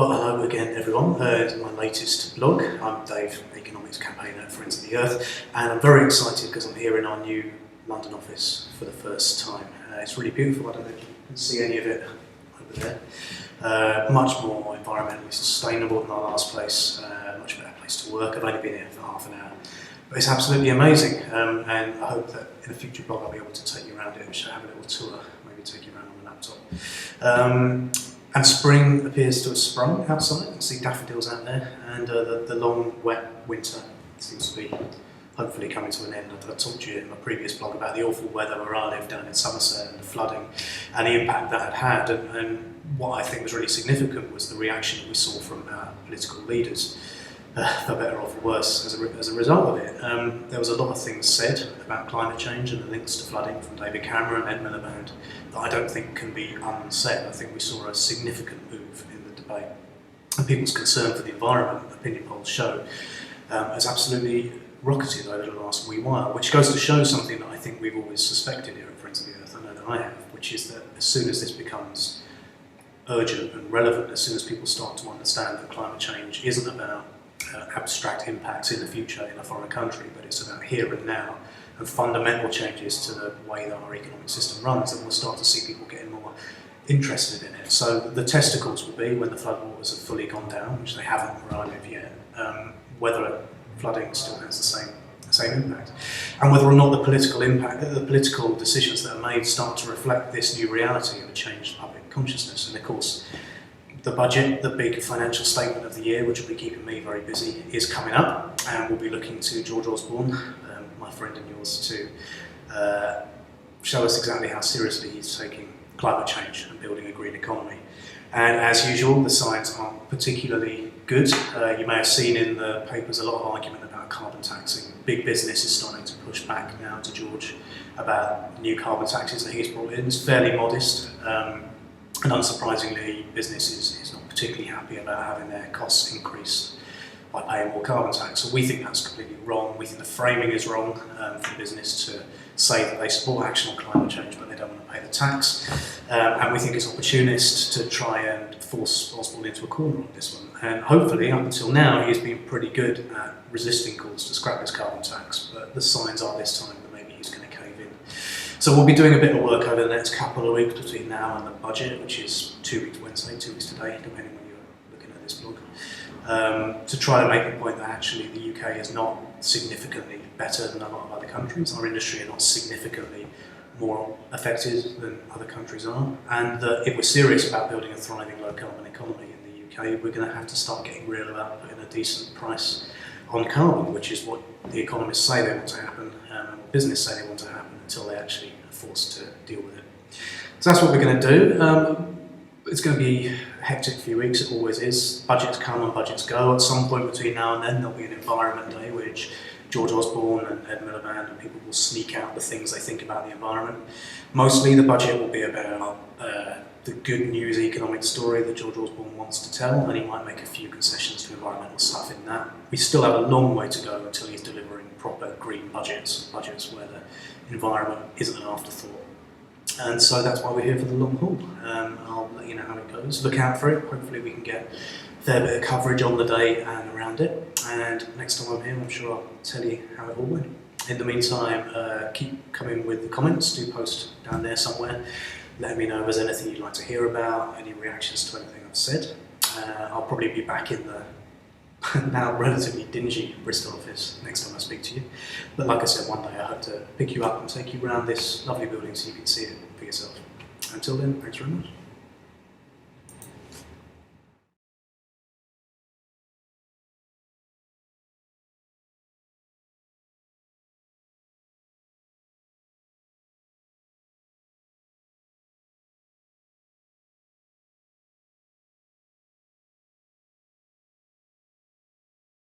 Well, hello again everyone, it's my latest blog. I'm Dave, Economics Campaigner at Friends of the Earth, and I'm very excited because I'm here in our new London office for the first time. It's really beautiful, I don't know if you can see any of it over there. Much more environmentally sustainable than our last place, much better place to work. I've only been here for half an hour. But it's absolutely amazing, and I hope that in a future blog I'll be able to take you around it and have a little tour, maybe take you around on the laptop. And spring appears to have sprung outside. You can see daffodils out there, and the long, wet winter seems to be hopefully coming to an end. I talked to you in my previous blog about the awful weather where I live down in Somerset and the flooding and the impact that had. And what I think was really significant was the reaction that we saw from our political leaders, for better or for worse, as a result of it. There was a lot of things said about climate change and the links to flooding from David Cameron and Ed Miliband that I don't think can be unsaid. I think we saw a significant move in the debate. And people's concern for the environment, opinion polls show, has absolutely rocketed over the last wee while, which goes to show something that I think we've always suspected here at Friends of the Earth, I know that I have, which is that as soon as this becomes urgent and relevant, as soon as people start to understand that climate change isn't about abstract impacts in the future in a foreign country, but it's about here and now and fundamental changes to the way that our economic system runs, and we'll start to see people getting more interested in it. So the testicles will be when the floodwaters have fully gone down, which they haven't where I live yet, whether flooding still has the same impact, and whether or not the political decisions that are made start to reflect this new reality of a changed public consciousness. And of course, the budget, the big financial statement of the year, which will be keeping me very busy, is coming up, and we'll be looking to George Osborne, my friend and yours, to show us exactly how seriously he's taking climate change and building a green economy. And as usual, the signs aren't particularly good. You may have seen in the papers a lot of argument about carbon taxing. Big business is starting to push back now to George about new carbon taxes that he's brought in. It's fairly modest. And unsurprisingly, business is not particularly happy about having their costs increased by paying more carbon tax. So we think that's completely wrong. We think the framing is wrong for business to say that they support action on climate change, but they don't want to pay the tax. And we think it's opportunist to try and force Osborne into a corner on this one. And hopefully, up until now, he's been pretty good at resisting calls to scrap his carbon tax, but the signs are this time that maybe he's going to cave in. So we'll be doing a bit of work over the next couple of weeks between now and the budget, which is 2 weeks Wednesday, 2 weeks today, depending when you're looking at this blog, to try to make the point that actually the UK is not significantly better than a lot of other countries. Our industry are not significantly more affected than other countries are, and that if we're serious about building a thriving low-carbon economy in the UK, we're going to have to start getting real about putting a decent price on carbon, which is what the economists say they want to happen, and what business say they want to happen, until they actually are forced to deal with it. So that's what we're going to do. It's going to be a hectic few weeks, it always is. Budgets come and budgets go. At some point between now and then, there'll be an environment day, which George Osborne and Ed Miliband and people will sneak out the things they think about the environment. Mostly the budget will be about the good news economic story that George Osborne wants to tell, and he might make a few concessions to environmental stuff in that. We still have a long way to go until he's delivering proper green budgets where the environment isn't an afterthought. And so that's why we're here for the long haul. I'll let you know how it goes. Look out for it. Hopefully we can get a fair bit of coverage on the day and around it. And next time I'm here, I'm sure I'll tell you how it all went. In the meantime, keep coming with the comments. Do post down there somewhere. Let me know if there's anything you'd like to hear about, any reactions to anything I've said. I'll probably be back in the now relatively dingy Bristol office next time I speak to you. But like I said, one day I hope to pick you up and take you around this lovely building so you can see it for yourself. Until then, thanks very much.